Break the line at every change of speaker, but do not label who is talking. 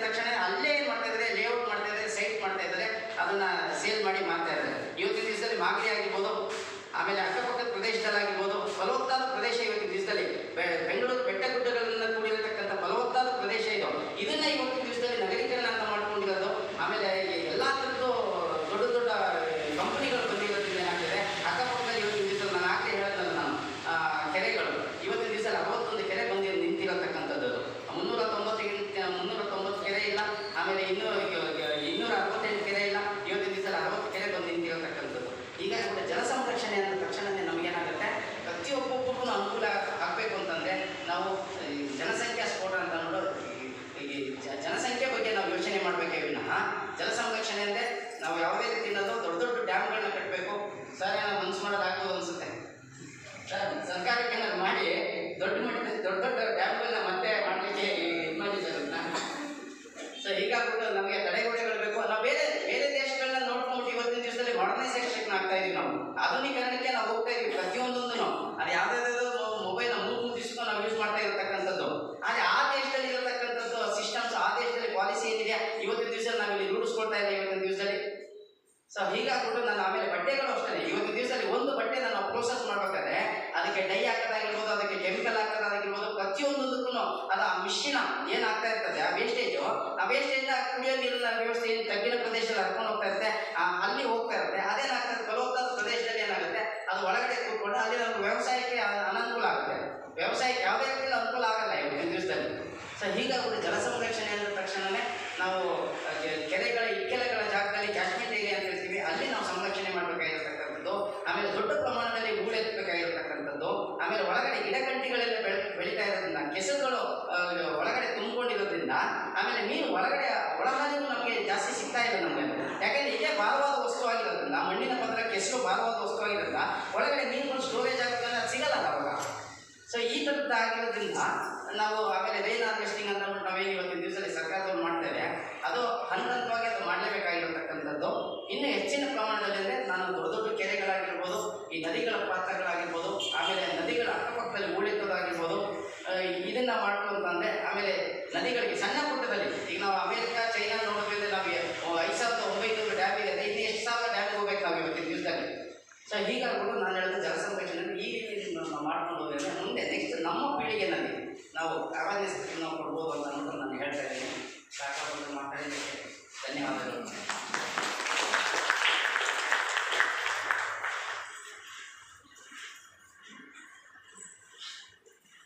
ತಕ್ಷಣ ಅಲ್ಲೇ ಏನು ಮಾಡ್ತಾ ಇದ್ದಾರೆ, ಲೇಔಟ್ ಮಾಡ್ತಾ ಇದ್ದಾರೆ, ಸೈಟ್ ಮಾಡ್ತಾ ಇದ್ದಾರೆ, ಅದನ್ನು ಸೇಲ್ ಮಾಡಿ ಮಾಡ್ತಾ ಇದ್ದಾರೆ. ಇವತ್ತಿನ ದಿವಸದಲ್ಲಿ ಮಾಗಡಿ ಆಗಿರ್ಬೋದು, ಆಮೇಲೆ ಅಕ್ಕಪಕ್ಕದ ಪ್ರದೇಶದಲ್ಲಾಗಿರ್ಬೋದು, ಫಲವತ್ತಾದ ಪ್ರದೇಶ ಇವತ್ತಿನ ದಿವಸದಲ್ಲಿ ಬೆಂಗಳೂರು ಬೆಟ್ಟ ಗುಡ್ಡಗಳಿಂದ ಕೂಡಿರತಕ್ಕಂಥ ಫಲವತ್ತಾದ ಪ್ರದೇಶ ಇದು. ಇದನ್ನು ಇವತ್ತಿನ ದಿವಸದಲ್ಲಿ ನಗರೀಕರಣ ಅಂತ ಮಾಡ್ಕೊಂಡಿರೋದು. ಆಮೇಲೆ ಎಲ್ಲ ಥರದ್ದು ದೊಡ್ಡ ದೊಡ್ಡ ಕಂಪನಿಗಳು ಬಂದಿರೋದ್ರಿಂದ ಏನಾಗ್ತದೆ, ಅಕ್ಕಪಕ್ಕದಲ್ಲಿ ಇವತ್ತಿನ ದಿವಸ ನಾನು ಆಗಲೇ ಹೇಳಿದ್ನಲ್ಲ ನಾನು, ಕೆರೆಗಳು ಇವತ್ತಿನ ದಿವಸದಲ್ಲಿ 61 ಕೆರೆ ಬಂದು ನಿಂತಿರತಕ್ಕಂಥದ್ದು. 390 ಕೆರೆ ಇಲ್ಲ, ಆಮೇಲೆ 268 ಕೆರೆ ಇಲ್ಲ, ಇವತ್ತಿನ ದಿವಸದಲ್ಲಿ 60 ಕೆರೆ ಬಂದು ನಿಂತಿರತಕ್ಕಂಥದ್ದು. ಹೀಗಾಗಿ ಕೂಡ ಜಲ ಸಂರಕ್ಷಣೆ ಅಂದ ತಕ್ಷಣವೇ ನಮಗೇನಾಗುತ್ತೆ, ಪ್ರತಿಯೊಬ್ಬೊಬ್ಬರಿಗೂ ಅನುಕೂಲ ಆಗಬೇಕು ಅಂತಂದರೆ ನಾವು ಜನಸಂಖ್ಯಾ ಸ್ಫೋಟ ಅಂತ ನೋಡೋದು, ಈ ಜನಸಂಖ್ಯೆ ಬಗ್ಗೆ ನಾವು ಯೋಚನೆ ಮಾಡಬೇಕೇ ವಿನಃ ಜಲ ಸಂರಕ್ಷಣೆ ಅಂದರೆ ನಾವು ಯಾವುದೇ ರೀತಿ ದೊಡ್ಡ ದೊಡ್ಡ ಡ್ಯಾಮ್ಗಳನ್ನ ಕಟ್ಟಬೇಕು. ಸರ್ ಏನೋ ಮನಸ್ಸು ಮಾಡೋದಾಗ್ಬೋದು ಅನಿಸುತ್ತೆ ಸರ್, ಸರ್ಕಾರಕ್ಕೆ ಏನಾದ್ರು ಮಾಡಿ ದೊಡ್ಡ ಮಟ್ಟದ ದೊಡ್ಡ ದೊಡ್ಡ ಡ್ಯಾಮ್ಗಳನ್ನ ಮತ್ತೆ ಮಾಡಲಿಕ್ಕೆ ಇದು ಮಾಡಿದ್ದಾರೆ ಅಂತ. ಸೊ ಹೀಗಾಗ್ಬಿಟ್ಟು ನಮಗೆ ತಡೆಗೋಡೆಗಳು ಬೇಕು. ನಾವು ಬೇರೆ ಬೇರೆ ದೇಶಗಳನ್ನ ನೋಡ್ಕೊಂಡು ಇವತ್ತಿನ ದಿವಸದಲ್ಲಿ ಮಾಡರ್ನೈಸೇಷನ್ ಆಗ್ತಾ ಇದೀವಿ, ನಾವು ಆಧುನೀಕರಣಕ್ಕೆ ನಾವು ಹೋಗ್ತಾ ಇದೀವಿ. ಪ್ರತಿಯೊಂದೊಂದು ಅದು ಯಾವುದಾದ್ರು ಮೊಬೈಲ್ 3 ದಿವಸಕ್ಕೂ ನಾವು ಯೂಸ್ ಮಾಡ್ತಾ ಇರತಕ್ಕಂಥದ್ದು. ಆದರೆ ಆ ದೇಶದಲ್ಲಿ ಇರತಕ್ಕಂಥದ್ದು ಸಿಸ್ಟಮ್ಸ್, ಆ ದೇಶದಲ್ಲಿ ಪಾಲಿಸಿ ಏನಿದೆ ಇವತ್ತಿನ ದಿವಸದಲ್ಲಿ ನಾವಿಲ್ಲಿ ರೂಢಿಸ್ಕೊಳ್ತಾ ಇದ್ದೀವಿ ಇವತ್ತಿನ ದಿವಸದಲ್ಲಿ. ಸೊ ಹೀಗಾಗ್ಬಿಟ್ಟು ನಾನು ಆಮೇಲೆ ಬಟ್ಟೆಗಳು ಅಷ್ಟೇ ಇವತ್ತಿನ ದಿವಸದಲ್ಲಿ ಒಂದು ಬಟ್ಟೆ ನಾವು ಪ್ರೋಸೆಸ್ ಮಾಡ್ಬೇಕಾದ್ರೆ ಅದಕ್ಕೆ ಡೈ ಹಾಕೋದಾಗಿರ್ಬೋದು, ಅದಕ್ಕೆ ಕೆಮಿಕಲ್ ಹಾಕೋದಾಗಿರ್ಬೋದು, ಪ್ರತಿಯೊಂದಕ್ಕೂ ಅದು ಆ ಮಿಶ್ರಣ ಏನಾಗ್ತಾ ಇರ್ತದೆ, ಆ ವೇಸ್ಟೇಜ್ನ ಕುಡಿಯೋ ನೀರಿನ ವ್ಯವಸ್ಥೆ ಏನು ತಗ್ಗಿನ ಪ್ರದೇಶದಲ್ಲಿ ಹರ್ಕೊಂಡು ಹೋಗ್ತಾ ಇರುತ್ತೆ, ಅಲ್ಲಿ ಹೋಗ್ತಾ ಇರುತ್ತೆ. ಅದೇನಾಗ್ತದೆ, ಫಲವತ್ತಾದ ಪ್ರದೇಶದಲ್ಲಿ ಏನಾಗುತ್ತೆ, ಅದು ಒಳಗಡೆ ಕೂತ್ಕೊಂಡು ಅಲ್ಲಿ ನಮ್ಗೆ ವ್ಯವಸಾಯಕ್ಕೆ ಅನನುಕೂಲ ಆಗುತ್ತೆ. ವ್ಯವಸಾಯಕ್ಕೆ ಯಾವುದೇ ರೀತಿಯ ಅನುಕೂಲ ಆಗಲ್ಲ ಇವತ್ತಿನ ದಿವಸದಲ್ಲಿ. ಸೊ ಹೀಗಾಗಿ ಜಲ ಸಂರಕ್ಷಣೆ ಅಂದ ತಕ್ಷಣವೇ ನಾವು ಕೆರೆಗಳ ಇಕ್ಕೆಲೆಗಳ ಜಾಗದಲ್ಲಿ ಕ್ಯಾಚ್ಮೆಂಟ್ ಏರಿಯಾ ಅಂತ ಹೇಳ್ತೀವಿ, ಅಲ್ಲಿ ನಾವು ಸಂರಕ್ಷಣೆ ಮಾಡಬೇಕಾಗಿರತಕ್ಕಂಥದ್ದು. ಆಮೇಲೆ ದೊಡ್ಡ ಪ್ರಮಾಣದಲ್ಲಿ ಹೂಳೆತ್ತಬೇಕಾಗಿರತಕ್ಕಂಥದ್ದು. ಆಮೇಲೆ ಒಳಗಡೆ ಗಿಡಗಂಟಿಗಳೆಲ್ಲ ಬೆಳೀತಾ ಇರೋದ್ರಿಂದ, ಕೆಸರುಗಳು ಒಳಗಡೆ ತುಂಬಿಕೊಂಡಿರೋದ್ರಿಂದ, ಆಮೇಲೆ ನೀರು ಒಳಗಡೆ ಒಳಹಾದಿಗೂ ನಮಗೆ ಜಾಸ್ತಿ ಸಿಗ್ತಾ ಇಲ್ಲ ನಮಗೆ. ಯಾಕೆಂದರೆ ಇದೇ ಭಾರವಾದ ವಸ್ತು ಆಗಿರೋದ್ರಿಂದ, ಮಣ್ಣಿನ ಪದರ ಕೆಸರು ಭಾರವಾದ ವಸ್ತು ಆಗಿರೋದ್ರಿಂದ ಒಳಗಡೆ ನೀರುಗಳು ಸ್ಟೋರೇಜ್ ಆಗೋದ್ರಿಂದ ಸಿಗಲ್ಲ ಅವಾಗ. ಸೊ ಈ ಥರದ್ದಾಗಿರೋದ್ರಿಂದ ನಾವು ಆಮೇಲೆ ರೈನ್ ಹಾರ್ವೆಸ್ಟಿಂಗ್ ಅಂತ ನಾವೇನು ಇವತ್ತಿನ ದಿವಸದಲ್ಲಿ ಸರ್ಕಾರದವ್ರು ಮಾಡ್ತೇವೆ, ಅದು ಹಂತವಾಗಿ ಅದು ಮಾಡಲೇಬೇಕಾಗಿರತಕ್ಕಂಥದ್ದು. ಇನ್ನು ಹೆಚ್ಚಿನ ಪ್ರಮಾಣದಲ್ಲಿ ಅಂದರೆ ನಾನು ದೊಡ್ಡ ದೊಡ್ಡ ಕೆರೆಗಳಾಗಿರ್ಬೋದು, ಈ ನದಿಗಳ ಪಾತ್ರಗಳಾಗಿರ್ಬೋದು, ಆಮೇಲೆ ನದಿಗಳ ಅಕ್ಕಪಕ್ಕದಲ್ಲಿ ಹೂಳೆತ್ತೋದಾಗಿರ್ಬೋದು, ಇದನ್ನು ಮಾಡ್ಕೊಂತಂದರೆ ಆಮೇಲೆ ನದಿಗಳಿಗೆ ಸಣ್ಣ ಪುಟ್ಟದಲ್ಲಿ ಈಗ ನಾವು ಅಮೇರಿಕಾ ಚೈನಾ ನೋಡೋದ್ರಿಂದ ನಾವು 5900 ಡ್ಯಾಮ್ ಇದೆ, ಇನ್ನು ಎಷ್ಟು ಸಾವಿರ ಡ್ಯಾಮ್ ಹೋಗ್ಬೇಕು ನಾವು ಇವತ್ತಿನ ದಿವಸದಲ್ಲಿ. ಸೊ ಹೀಗಾಗ್ಬಿಟ್ಟು ನಾನು ಹೇಳಿದ ಜಲ ಸಂರಕ್ಷಣೆ ಈ ರೀತಿ ನಾವು ಮಾಡ್ಕೊಂಡು ಹೋದರೆ ಮುಂದೆ ನೆಕ್ಸ್ಟ್ ನಮ್ಮ ಪೀಳಿಗೆನಲ್ಲಿ ನಾವು ಅವೇರ್ನೆಸ್ ನಾವು ಕೊಡ್ಬೋದು ಅಂತ ನಾನು ಹೇಳ್ತಾ ಇದ್ದೀನಿ. ಸಾಕಾಗೋದು ಮಾತಾಡಿದ್ದಕ್ಕೆ ಧನ್ಯವಾದಗಳು.